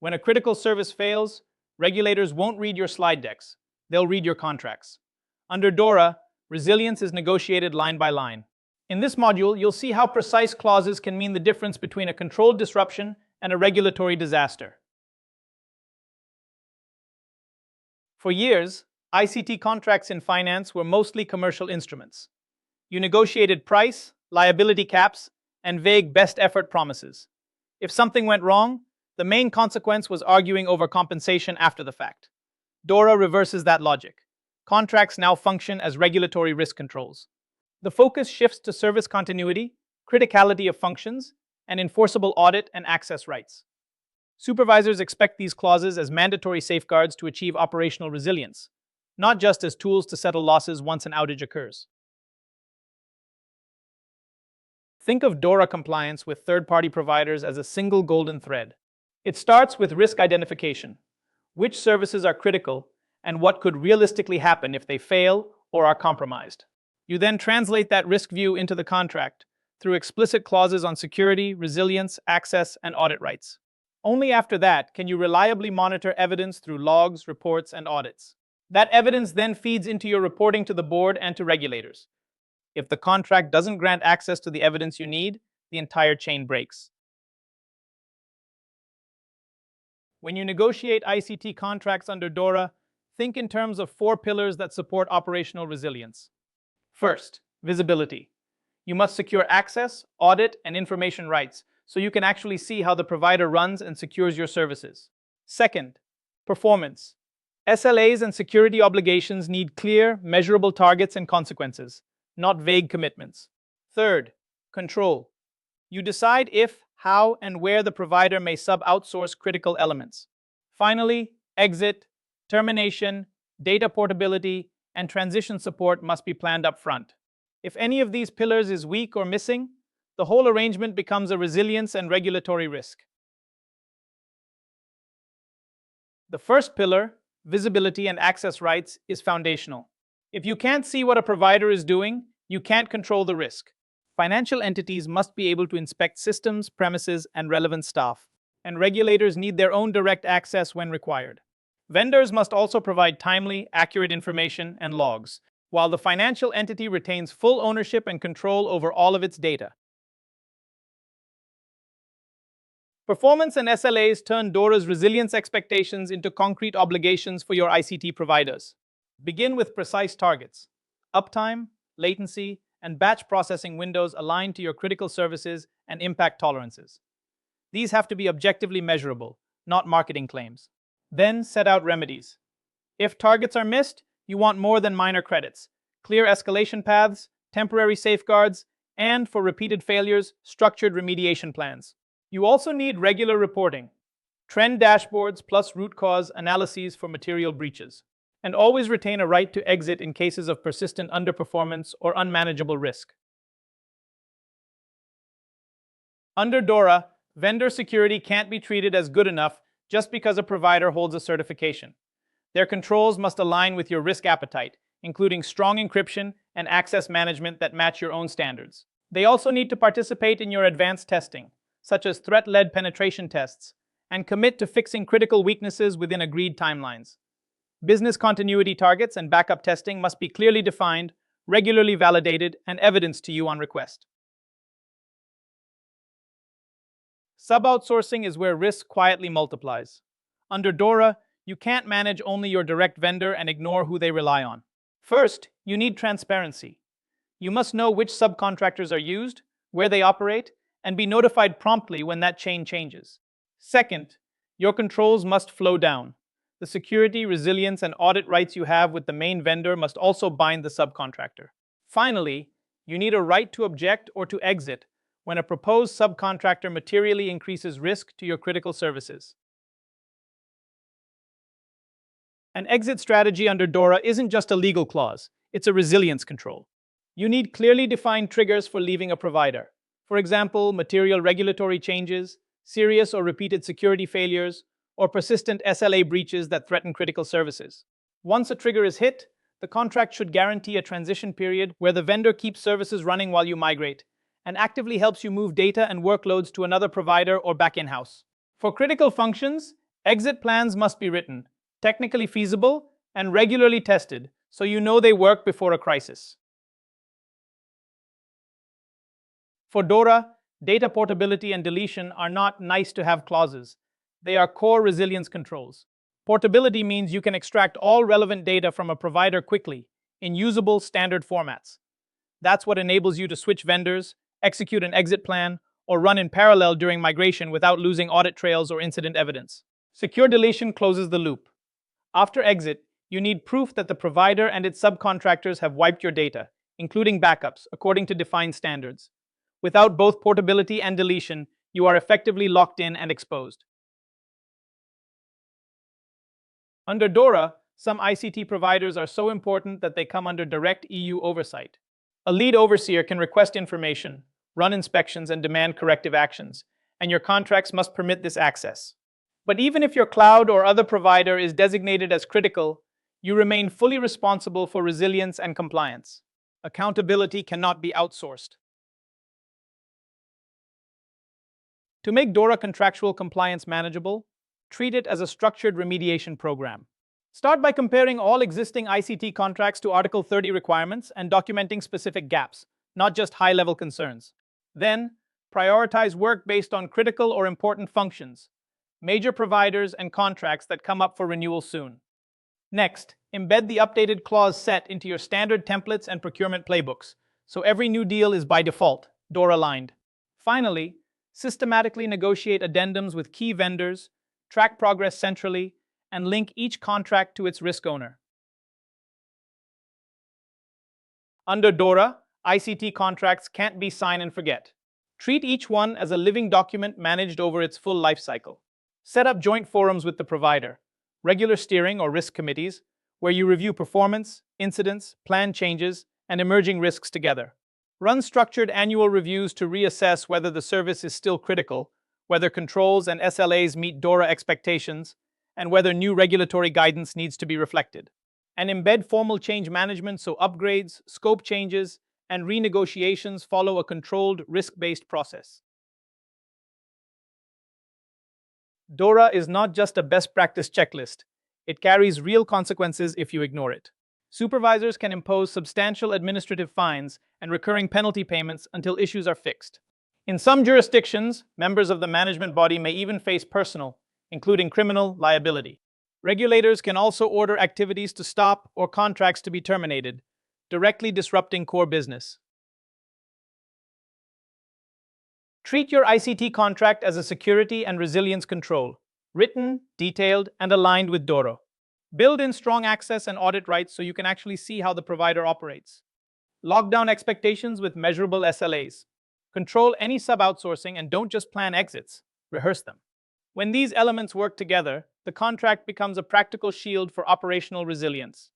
When a critical service fails, regulators won't read your slide decks. They'll read your contracts. Under DORA, resilience is negotiated line by line. In this module, you'll see how precise clauses can mean the difference between a controlled disruption and a regulatory disaster. For years, ICT contracts in finance were mostly commercial instruments. You negotiated price, liability caps, and vague best effort promises. If something went wrong, the main consequence was arguing over compensation after the fact. DORA reverses that logic. Contracts now function as regulatory risk controls. The focus shifts to service continuity, criticality of functions, and enforceable audit and access rights. Supervisors expect these clauses as mandatory safeguards to achieve operational resilience, not just as tools to settle losses once an outage occurs. Think of DORA compliance with third-party providers as a single golden thread. It starts with risk identification. Which services are critical, and what could realistically happen if they fail or are compromised. You then translate that risk view into the contract through explicit clauses on security, resilience, access, and audit rights. Only after that can you reliably monitor evidence through logs, reports, and audits. That evidence then feeds into your reporting to the board and to regulators. If the contract doesn't grant access to the evidence you need, the entire chain breaks. When you negotiate ICT contracts under DORA, think in terms of 4 pillars that support operational resilience. First, visibility. You must secure access, audit, and information rights so you can actually see how the provider runs and secures your services. Second, performance. SLAs and security obligations need clear, measurable targets and consequences, not vague commitments. Third, control. You decide if, how, and where the provider may sub-outsource critical elements. Finally, exit, termination, data portability, and transition support must be planned up front. If any of these pillars is weak or missing, the whole arrangement becomes a resilience and regulatory risk. The first pillar, visibility and access rights, is foundational. If you can't see what a provider is doing, you can't control the risk. Financial entities must be able to inspect systems, premises, and relevant staff, and regulators need their own direct access when required. Vendors must also provide timely, accurate information and logs, while the financial entity retains full ownership and control over all of its data. Performance and SLAs turn DORA's resilience expectations into concrete obligations for your ICT providers. Begin with precise targets. Uptime, latency, and batch processing windows aligned to your critical services and impact tolerances. These have to be objectively measurable, not marketing claims. Then set out remedies. If targets are missed, you want more than minor credits, clear escalation paths, temporary safeguards, and, for repeated failures, structured remediation plans. You also need regular reporting, trend dashboards plus root cause analyses for material breaches, and always retain a right to exit in cases of persistent underperformance or unmanageable risk. Under DORA, vendor security can't be treated as good enough just because a provider holds a certification. Their controls must align with your risk appetite, including strong encryption and access management that match your own standards. They also need to participate in your advanced testing, such as threat-led penetration tests, and commit to fixing critical weaknesses within agreed timelines. Business continuity targets and backup testing must be clearly defined, regularly validated, and evidenced to you on request. Sub-outsourcing is where risk quietly multiplies. Under DORA, you can't manage only your direct vendor and ignore who they rely on. First, you need transparency. You must know which subcontractors are used, where they operate, and be notified promptly when that chain changes. Second, your controls must flow down. The security, resilience, and audit rights you have with the main vendor must also bind the subcontractor. Finally, you need a right to object or to exit when a proposed subcontractor materially increases risk to your critical services. An exit strategy under DORA isn't just a legal clause, it's a resilience control. You need clearly defined triggers for leaving a provider. For example, material regulatory changes, serious or repeated security failures, or persistent SLA breaches that threaten critical services. Once a trigger is hit, the contract should guarantee a transition period where the vendor keeps services running while you migrate, and actively helps you move data and workloads to another provider or back in-house. For critical functions, Exit plans must be written, technically feasible, and regularly tested so you know they work before a crisis. For DORA, data portability and deletion are not nice-to-have clauses. They are core resilience controls. Portability means you can extract all relevant data from a provider quickly, in usable standard formats. That's what enables you to switch vendors, execute an exit plan, or run in parallel during migration without losing audit trails or incident evidence. Secure deletion closes the loop. After exit, you need proof that the provider and its subcontractors have wiped your data, including backups, according to defined standards. Without both portability and deletion, you are effectively locked in and exposed. Under DORA, some ICT providers are so important that they come under direct EU oversight. A lead overseer can request information, run inspections, and demand corrective actions, and your contracts must permit this access. But even if your cloud or other provider is designated as critical, you remain fully responsible for resilience and compliance. Accountability cannot be outsourced. To make DORA contractual compliance manageable, treat it as a structured remediation program. Start by comparing all existing ICT contracts to Article 30 requirements and documenting specific gaps, not just high-level concerns. Then, prioritize work based on critical or important functions, major providers, and contracts that come up for renewal soon. Next, embed the updated clause set into your standard templates and procurement playbooks, so every new deal is by default DORA-aligned. Finally, systematically negotiate addendums with key vendors, track progress centrally, and link each contract to its risk owner. Under DORA, ICT contracts can't be sign and forget. Treat each one as a living document managed over its full life cycle. Set up joint forums with the provider, regular steering or risk committees, where you review performance, incidents, plan changes, and emerging risks together. Run structured annual reviews to reassess whether the service is still critical, whether controls and SLAs meet DORA expectations, and whether new regulatory guidance needs to be reflected. And embed formal change management so upgrades, scope changes, and renegotiations follow a controlled, risk-based process. DORA is not just a best practice checklist. It carries real consequences if you ignore it. Supervisors can impose substantial administrative fines and recurring penalty payments until issues are fixed. In some jurisdictions, members of the management body may even face personal, including criminal, liability. Regulators can also order activities to stop or contracts to be terminated, directly disrupting core business. Treat your ICT contract as a security and resilience control, written, detailed, and aligned with DORA. Build in strong access and audit rights so you can actually see how the provider operates. Lock down expectations with measurable SLAs. Control any sub-outsourcing and don't just plan exits, rehearse them. When these elements work together, the contract becomes a practical shield for operational resilience.